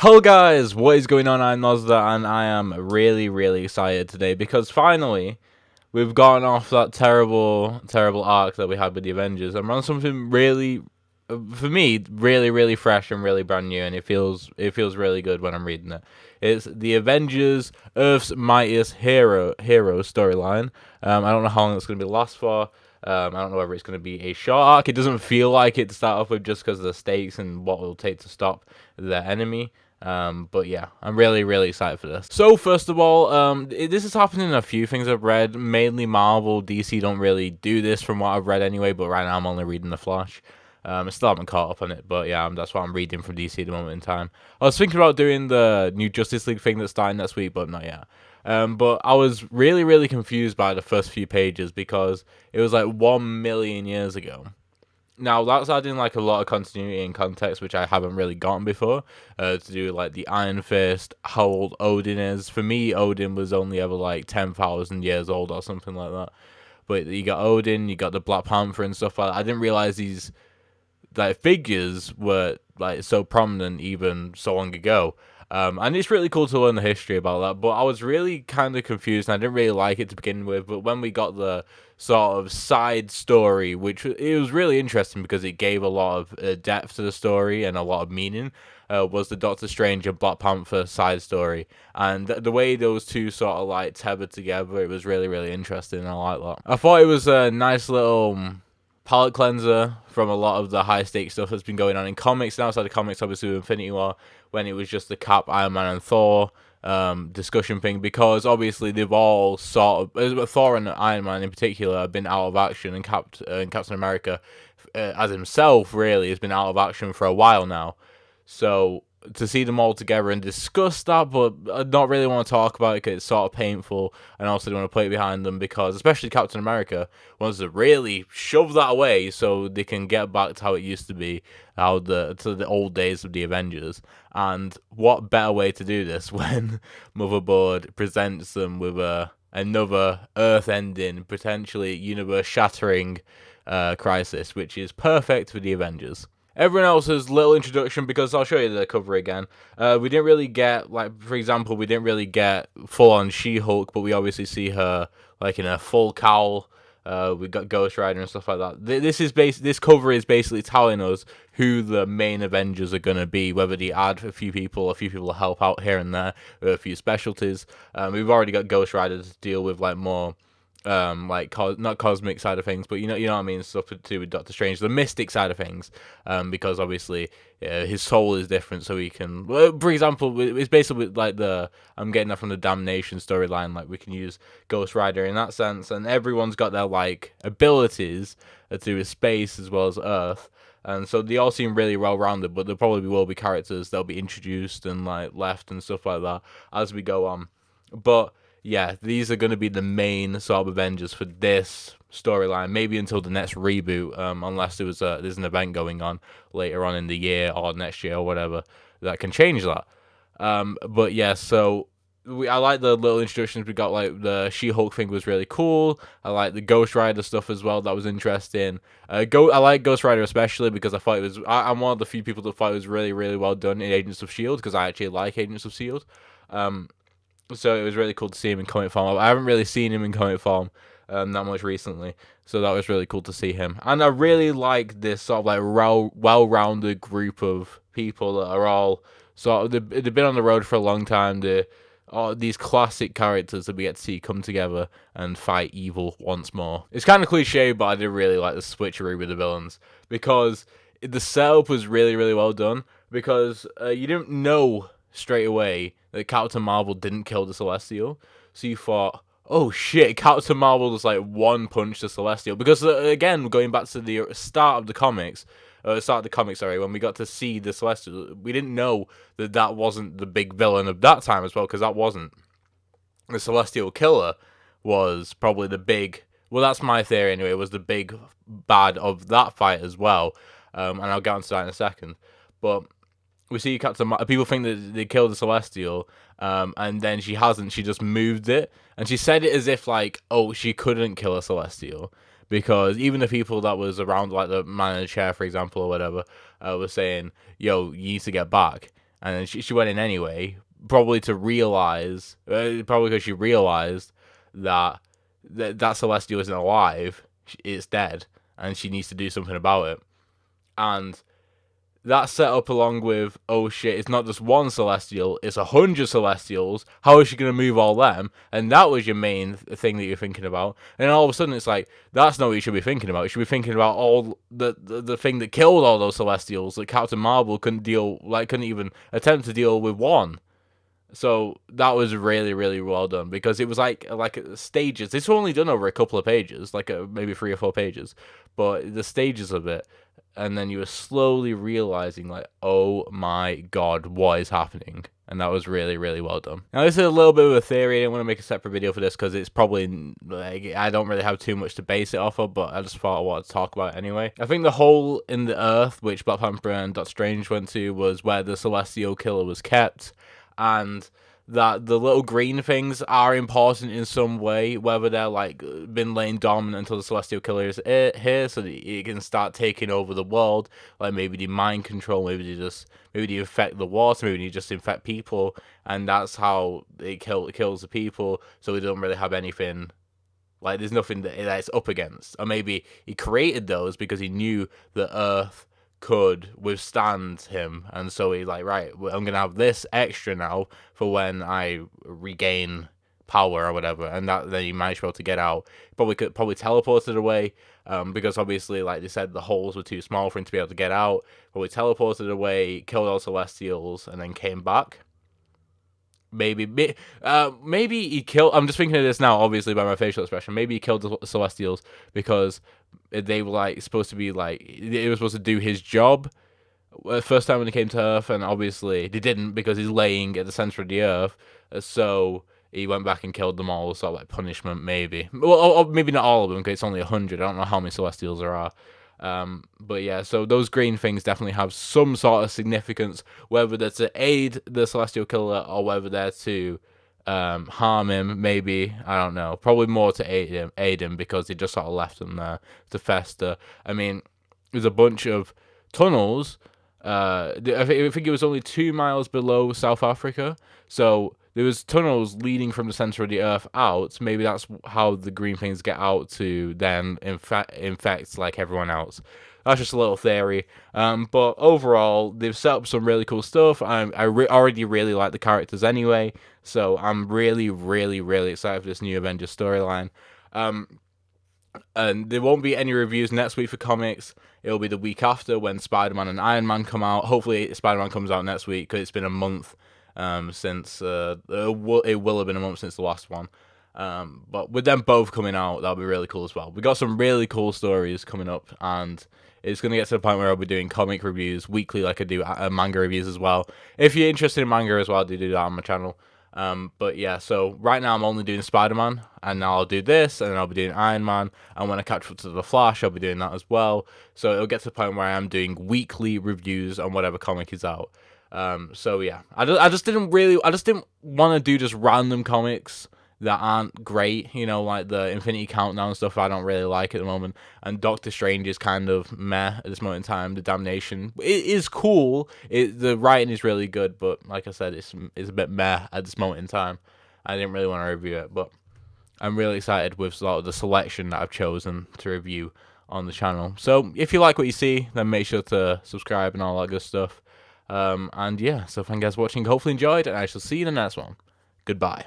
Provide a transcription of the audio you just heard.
Hello guys, what is going on? I'm Nozda and I am really excited today because finally we've gotten off that terrible arc that we had with the Avengers and we're on something really, for me, really fresh and really brand new, and it feels really good when I'm reading it. It's the Avengers Earth's Mightiest Hero storyline. I don't know how long it's going to be last for. I don't know whether it's going to be a short arc. It doesn't feel like it to start off with just because of the stakes and what it will take to stop their enemy. But yeah, I'm really excited for this. So first of all, this is happening in a few things I've read. Mainly Marvel, DC don't really do this from what I've read anyway. But right now I'm only reading The Flash. I still haven't caught up on it, but yeah, that's what I'm reading from DC at the moment in time. I was thinking about doing the new Justice League thing that's starting next week, but not yet. But I was really confused by the first few pages because it was like 1 million years ago. Now that's adding like a lot of continuity and context, which I haven't really gotten before. To do like the Iron Fist, how old Odin is. For me, Odin was only ever like 10,000 years old or something like that. But you got Odin, you got the Black Panther and stuff like that. I didn't realize these like figures were like so prominent even so long ago. And it's really cool to learn the history about that. But I was really kind of confused, and I didn't really like it to begin with. But when we got the sort of side story, which it was really interesting because it gave a lot of depth to the story and a lot of meaning, was the Doctor Strange and Black Panther side story. And the way those two sort of like tethered together, it was really interesting. And I like that. I thought it was a nice little palate cleanser from a lot of the high stakes stuff that's been going on in comics and outside the comics, obviously with Infinity War, when it was just the Cap, Iron Man, and Thor discussion thing, because obviously they've all sort of Thor and Iron Man in particular have been out of action, and Captain America as himself really has been out of action for a while now. So to see them all together and discuss that, but I don't really want to talk about it because it's sort of painful, and also don't want to play it behind them because especially Captain America wants to really shove that away so they can get back to how it used to be, to the old days of the Avengers. And what better way to do this when Motherboard presents them with another Earth-ending, potentially universe-shattering crisis, which is perfect for the Avengers. Everyone else's little introduction, because I'll show you the cover again. We didn't really get, like, for example, we didn't really get full-on She-Hulk, but we obviously see her, like, in a full cowl. We got Ghost Rider and stuff like that. This cover is basically telling us who the main Avengers are gonna be, whether they add a few people to help out here and there, or a few specialties. We've already got Ghost Rider to deal with, like, more like not cosmic side of things, but you know what I mean, stuff to do with Doctor Strange, the mystic side of things, because obviously his soul is different, so he can, for example, it's basically like I'm getting that from the Damnation storyline, like we can use Ghost Rider in that sense, and everyone's got their like abilities to do with space as well as Earth. And so they all seem really well rounded, but there probably will be characters that'll be introduced and like left and stuff like that as we go on. But yeah, these are going to be the main sort of Avengers for this storyline, maybe until the next reboot, unless there's an event going on later on in the year or next year or whatever that can change that. But yeah, so I like the little introductions we got. Like the She-Hulk thing was really cool. I like the Ghost Rider stuff as well. That was interesting. I like Ghost Rider especially because I thought it was. I'm one of the few people that thought it was really well done in Agents of Shield, because I actually like Agents of Shield. So it was really cool to see him in comic form. I haven't really seen him in comic form that much recently, so that was really cool to see him. And I really like this sort of like well-rounded group of people that are all sort of, they've been on the road for a long time. These classic characters that we get to see come together and fight evil once more. It's kind of cliche, but I did really like the switcheroo with the villains, because the setup was really well done, because you didn't know straight away that Captain Marvel didn't kill the Celestial, so you thought, oh shit, Captain Marvel just like one punch the Celestial, because again, going back to the start of the comics, when we got to see the Celestial, we didn't know that wasn't the big villain of that time as well, because that wasn't the Celestial Killer, was probably the big, well, that's my theory anyway, was the big bad of that fight as well, and I'll get onto that in a second. But we see people think that they killed the Celestial, and then she hasn't. She just moved it, and she said it as if like, oh, she couldn't kill a Celestial, because even the people that was around, like the man in the chair, for example, or whatever, were saying, yo, you need to get back. and then she went in anyway, probably to realize, probably because she realized that that Celestial isn't alive, it's dead, and she needs to do something about it. And that set up along with, oh shit, it's not just one Celestial, it's 100 Celestials. How is she going to move all them? And that was your main thing that you're thinking about. And then all of a sudden it's like, that's not what you should be thinking about. You should be thinking about all the thing that killed all those Celestials that Captain Marvel couldn't even attempt to deal with one. So that was really, really well done, because it was like stages. This was only done over a couple of pages, maybe 3 or 4 pages, but the stages of it, and then you were slowly realizing, like, oh my god, what is happening? And that was really, really well done. Now, this is a little bit of a theory. I didn't want to make a separate video for this because it's probably, like, I don't really have too much to base it off of, but I just thought I wanted to talk about it anyway. I think the hole in the earth, which Black Panther and Doctor Strange went to, was where the Celestial Killer was kept, and that the little green things are important in some way, whether they're like been laying dormant until the Celestial Killer is here, so that it can start taking over the world. Like maybe they mind control, maybe they infect the water, maybe they just infect people, and that's how it kills the people. So we don't really have anything. Like there's nothing that it's up against, or maybe he created those because he knew the Earth could withstand him, and so he's like, right, I'm gonna have this extra now for when I regain power or whatever, and that then he managed to be able to get out. Probably teleported away, because obviously, like they said, the holes were too small for him to be able to get out. Probably teleported away, killed all Celestials, and then came back. Maybe he killed. I'm just thinking of this now, obviously by my facial expression. Maybe he killed the Celestials because they were like supposed to be like, it was supposed to do his job. First time when he came to Earth, and obviously they didn't because he's laying at the center of the Earth. So he went back and killed them all, sort of like punishment, maybe. Well, or maybe not all of them because it's only 100. I don't know how many Celestials there are. But yeah, so those green things definitely have some sort of significance, whether they're to aid the Celestial Killer or whether they're to harm him. Maybe, I don't know, probably more to aid him because they just sort of left him there to fester. I mean, there's a bunch of tunnels. I think it was only 2 miles below South Africa, so there was tunnels leading from the center of the Earth out. Maybe that's how the green things get out to then infect like everyone else. That's just a little theory. But overall, they've set up some really cool stuff. I already really like the characters anyway, so I'm really, really, really excited for this new Avengers storyline. And there won't be any reviews next week for comics. It'll be the week after when Spider-Man and Iron Man come out. Hopefully, Spider-Man comes out next week because it's been a month since it will have been a month since the last one. But with them both coming out, that'll be really cool as well. We got some really cool stories coming up, and it's going to get to the point where I'll be doing comic reviews weekly, like I do manga reviews as well. If you're interested in manga as well, I do that on my channel. But yeah, so right now I'm only doing Spider-Man, and now I'll do this, and then I'll be doing Iron Man, and when I catch up to The Flash, I'll be doing that as well. So it'll get to the point where I am doing weekly reviews on whatever comic is out. So yeah, I just didn't want to do just random comics that aren't great, you know, like the Infinity Countdown stuff I don't really like at the moment, and Doctor Strange is kind of meh at this moment in time. The Damnation, it is cool, the writing is really good, but like I said, it's a bit meh at this moment in time. I didn't really want to review it, but I'm really excited with sort of the selection that I've chosen to review on the channel. So if you like what you see, then make sure to subscribe and all that good stuff. And yeah, so thank you guys for watching, hopefully enjoyed, and I shall see you in the next one. Goodbye.